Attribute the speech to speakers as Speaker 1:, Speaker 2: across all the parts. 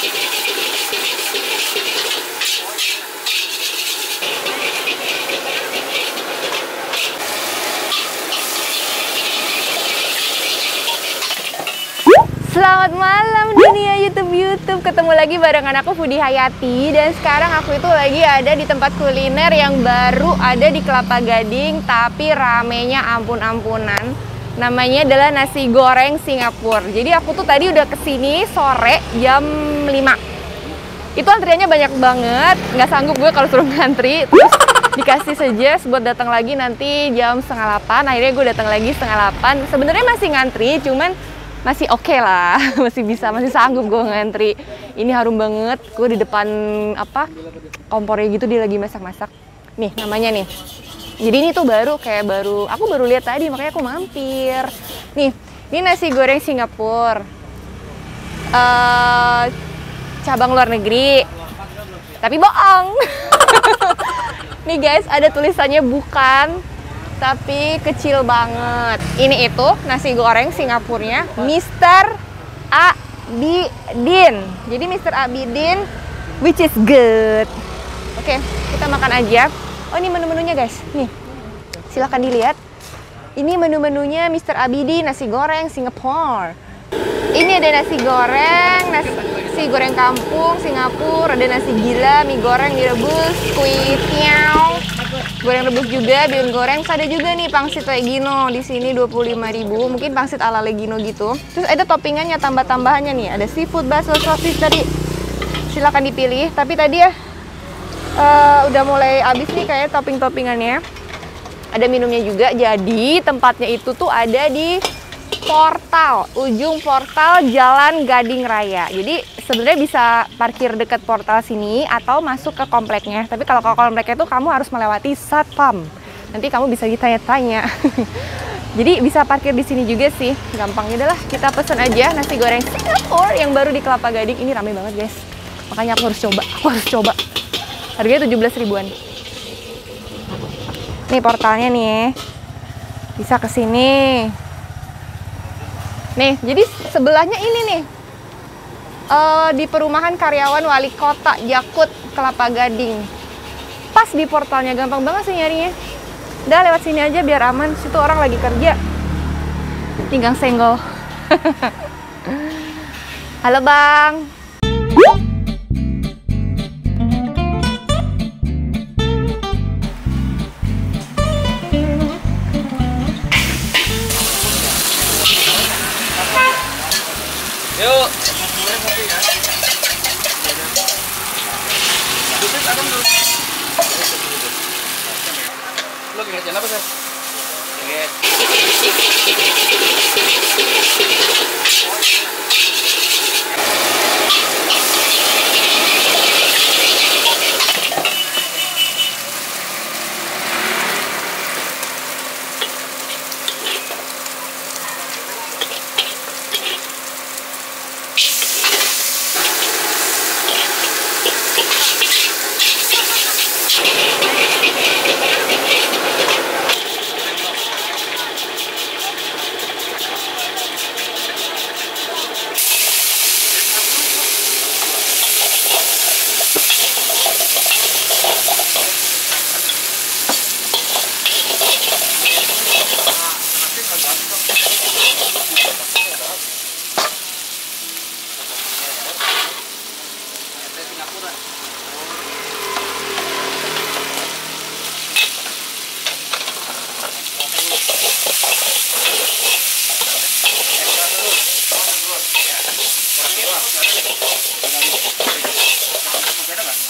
Speaker 1: Selamat malam dunia YouTube. Ketemu lagi barengan aku Fudi Hayati. Dan sekarang aku itu lagi ada di tempat kuliner yang baru ada di Kelapa Gading, tapi ramenya ampun-ampunan. Namanya adalah nasi goreng Singapura. Jadi aku tuh tadi udah kesini sore jam 5. Itu antriannya banyak banget, nggak sanggup gue kalau suruh ngantri. Terus dikasih suggest buat datang lagi nanti jam 7:30. Akhirnya gue datang lagi 7:30. Sebenarnya masih ngantri, cuman masih oke lah, masih sanggup gue ngantri. Ini harum banget, gue di depan kompornya gitu, dia lagi masak-masak. Nih namanya nih. Jadi ini tuh aku baru lihat tadi, makanya aku mampir. Nih, ini nasi goreng Singapura. Cabang luar negeri. Tapi bohong. Nih guys, ada tulisannya bukan, tapi kecil banget. Ini itu nasi goreng Singapurnya Mr. Abidin. Jadi Mr. Abidin, which is good. Oke, kita makan aja. Oh, ini menu-menunya guys. Nih, silahkan dilihat. Ini menu-menunya Mr. Abidin nasi goreng Singapura. Ini ada nasi goreng kampung Singapura, ada nasi gila, mie goreng direbus, kuih tiao, goreng rebus juga, bihun goreng. Ada juga nih pangsit Legino di sini 25.000, mungkin pangsit ala Legino gitu. Terus ada toppingannya, tambah-tambahannya nih, ada seafood, bakso, sosis tadi. Silakan dipilih. Tapi tadi ya udah mulai habis nih kayak topping-toppingannya. Ada minumnya juga. Jadi tempatnya itu tuh ada di ujung portal Jalan Gading Raya. Jadi sebenarnya bisa parkir dekat portal sini atau masuk ke kompleknya. Tapi kalau ke kompleknya itu kamu harus melewati satpam. Nanti kamu bisa ditanya-tanya. Jadi bisa parkir di sini juga sih. Gampang. Yaudah lah, kita pesen aja nasi goreng Singapura yang baru di Kelapa Gading. Ini rame banget guys. Makanya aku harus coba. Harganya 17 ribuan. Nih portalnya nih. Bisa ke sini. Nih, jadi sebelahnya ini nih, di perumahan karyawan Wali Kota Jakut Kelapa Gading. Pas di portalnya, gampang banget sih nyarinya. Udah lewat sini aja biar aman, situ orang lagi kerja. Tinggal senggol. Halo bang.
Speaker 2: Yuk. Lo ngeliatin apa sih? Ngeliat.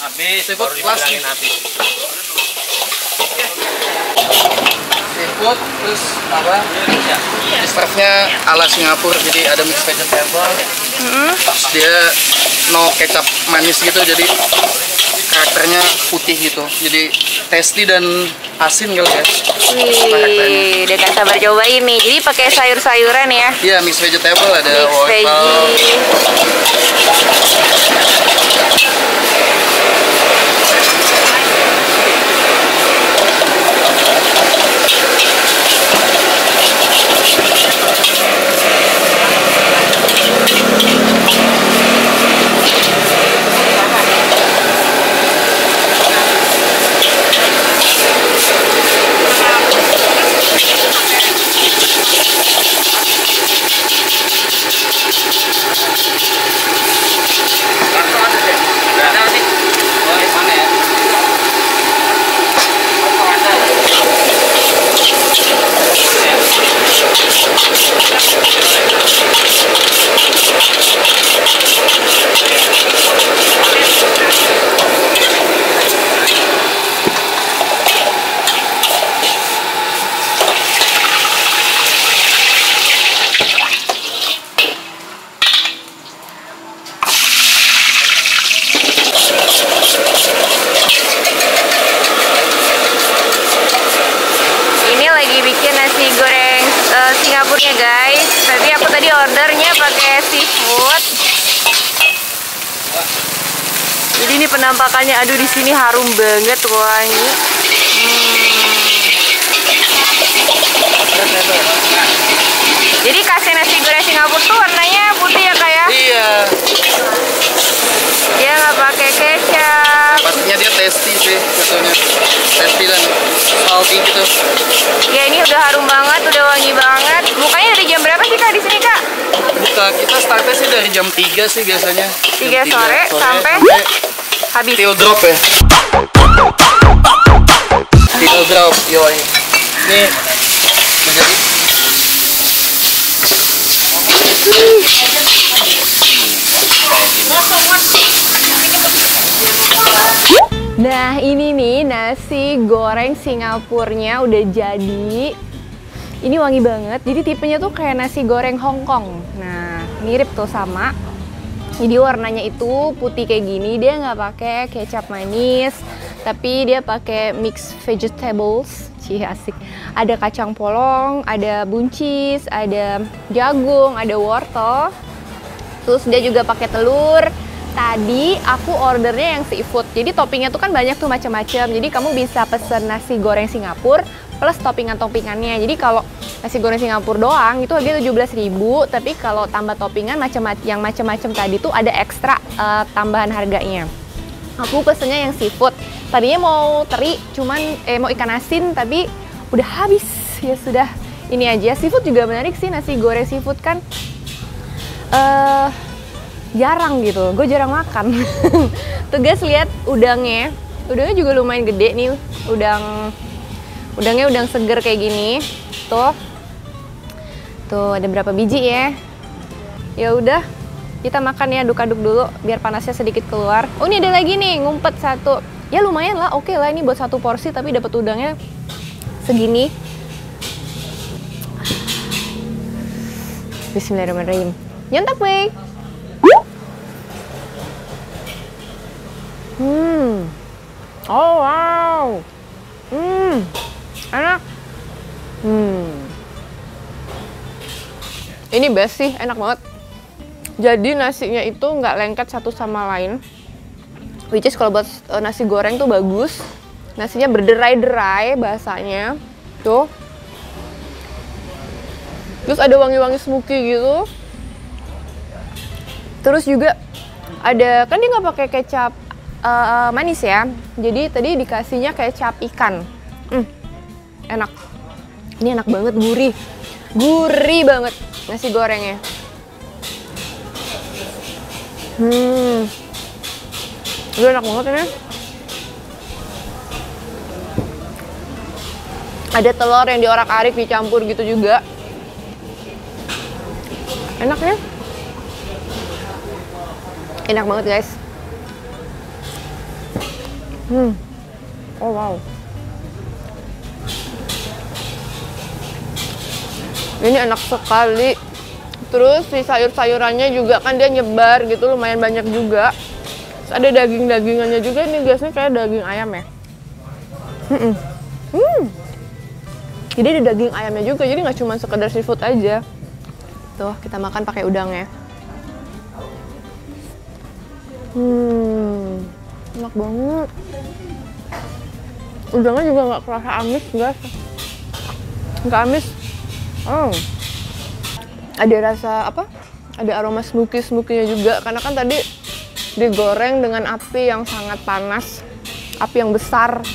Speaker 2: Habis, baru dibilangin habis. Seafood, terus apa? Serve-nya ala Singapura, jadi ada mixed vegetable. Terus dia no kecap manis gitu, jadi karakternya putih gitu. Jadi tasty dan asin kali ya.
Speaker 1: Wih, udah gak sabar cobain nih. Jadi pakai sayur-sayuran ya?
Speaker 2: Iya, mixed vegetable, ada
Speaker 1: mixed
Speaker 2: wortel.
Speaker 1: Ini lagi bikin nasi goreng Singapurnya guys. Tapi aku tadi ordernya pakai seafood. Jadi ini penampakannya, aduh di sini harum banget wangi. Jadi kasih nasi goreng Singapura tuh warnanya putih ya kayak?
Speaker 2: Iya.
Speaker 1: Dia nggak pakai kecap.
Speaker 2: Pastinya dia tasty sih jatuhnya. Tasty dan salty gitu.
Speaker 1: Ya ini udah harum banget, udah wangi banget. Bukanya dari jam berapa sih kak di sini kak?
Speaker 2: Buka kita startnya sih dari jam 3 sih biasanya.
Speaker 1: 3 sore sampai habis.
Speaker 2: Till drop ya. Till drop, yoi. Ini menjadi
Speaker 1: Nah ini nih nasi goreng Singapurnya udah jadi. Ini wangi banget, jadi tipenya tuh kayak nasi goreng Hong Kong. Nah mirip tuh sama. Jadi warnanya itu putih kayak gini, dia nggak pakai kecap manis, tapi dia pakai mixed vegetables. Cih asik. Ada kacang polong, ada buncis, ada jagung, ada wortel. Terus dia juga pakai telur. Tadi aku ordernya yang seafood. Jadi toppingnya tuh kan banyak tuh macam-macam. Jadi kamu bisa pesen nasi goreng Singapura plus toppingan-toppingannya. Jadi kalau nasi goreng Singapura doang itu harganya 17.000, tapi kalau tambah toppingan yang macam-macam tadi tuh ada ekstra tambahan harganya. Aku pesennya yang seafood. Tadinya mau teri, cuman mau ikan asin tapi udah habis. Ya sudah, ini aja. Seafood juga menarik sih, nasi goreng seafood kan jarang gitu, gue jarang makan. Tuh guys, lihat udangnya juga lumayan gede nih, udangnya udang seger kayak gini. Tuh ada berapa biji ya? Ya udah, kita makan ya, aduk-aduk dulu biar panasnya sedikit keluar. Oh ini ada lagi nih, ngumpet satu. Ya lumayan lah, oke lah ini buat satu porsi tapi dapat udangnya segini. Bismillahirrahmanirrahim. Nyantap weh. Oh wow. Enak. Ini best sih, enak banget. Jadi nasinya itu nggak lengket satu sama lain. Which is kalau buat nasi goreng tuh bagus. Nasinya berderai-derai bahasanya. Tuh. Terus ada wangi-wangi smoky gitu. Terus juga ada, kan dia nggak pakai kecap manis ya. Jadi tadi dikasihnya kecap ikan. Enak. Ini enak banget, gurih banget nasi gorengnya. Udah enak banget ini. Ada telur yang diorak-arik dicampur gitu juga. Enaknya. Enak banget guys. Oh wow. Ini enak sekali. Terus si sayur-sayurannya juga kan dia nyebar gitu, lumayan banyak juga. Terus ada daging-dagingannya juga, ini guysnya kayak daging ayam ya. Jadi ada daging ayamnya juga, jadi nggak cuma sekedar seafood aja. Tuh kita makan pakai udangnya. Enak banget. Udangnya juga nggak kerasa amis guys. Nggak amis. Ada rasa apa? Ada aroma smoky-smoky-nya juga, karena kan tadi digoreng dengan api yang sangat panas, api yang besar.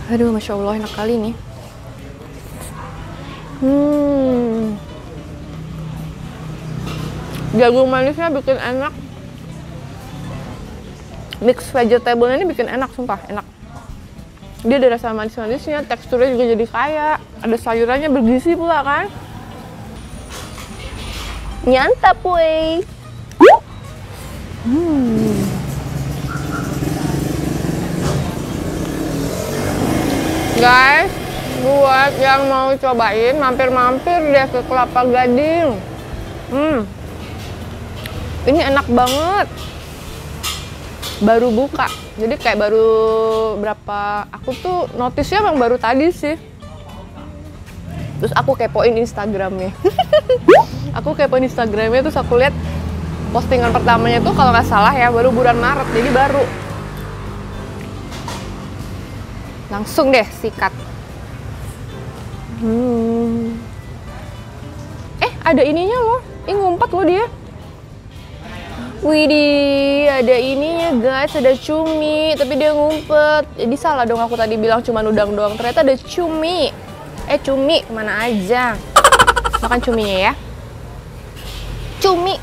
Speaker 1: Aduh, masya Allah enak kali nih. Jagung manisnya bikin enak. Mix vegetable ini bikin enak, sumpah enak. Dia ada rasa manis-manisnya, teksturnya juga jadi kaya. Ada sayurannya bergizi pula kan. Nyantap weh. Guys, buat yang mau cobain, mampir-mampir deh ke Kelapa Gading. Ini enak banget. baru buka. Jadi kayak baru berapa, aku tuh notice-nya emang baru tadi sih. Terus aku kepoin Instagramnya. Aku kepoin Instagramnya, terus aku lihat postingan pertamanya tuh kalau nggak salah ya baru bulan Maret, jadi baru. Langsung deh sikat. Ada ininya loh. Ini ngumpet loh dia. Widih, ada ininya guys, ada cumi, tapi dia ngumpet. Jadi salah dong aku tadi bilang cuma udang doang, ternyata ada cumi. Cumi, kemana aja? Makan cuminya ya. Cumi.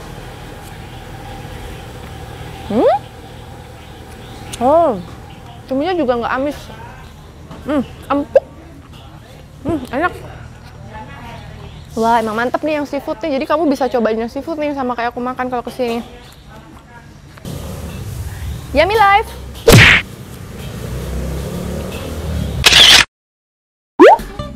Speaker 1: Oh, cuminya juga nggak amis. Empuk. Enak. Wah, emang mantep nih yang seafood nih. Jadi kamu bisa cobain yang seafood nih sama kayak aku makan kalau kesini. Yummy life.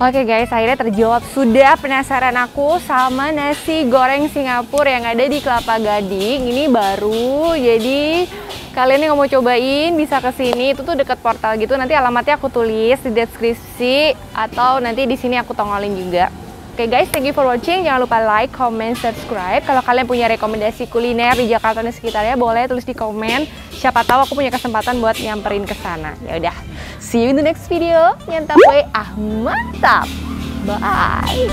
Speaker 1: Oke guys, akhirnya terjawab sudah penasaran aku sama nasi goreng Singapura yang ada di Kelapa Gading. Ini baru, jadi kalian yang mau cobain bisa kesini. Itu tuh deket portal gitu. Nanti alamatnya aku tulis di deskripsi atau nanti di sini aku tongolin juga. Oke guys, thank you for watching. Jangan lupa like, comment, subscribe. Kalau kalian punya rekomendasi kuliner di Jakarta dan sekitarnya, boleh tulis di komen. Siapa tahu aku punya kesempatan buat nyamperin ke sana. Ya udah, see you in the next video. Nyantap we, mantap. Bye.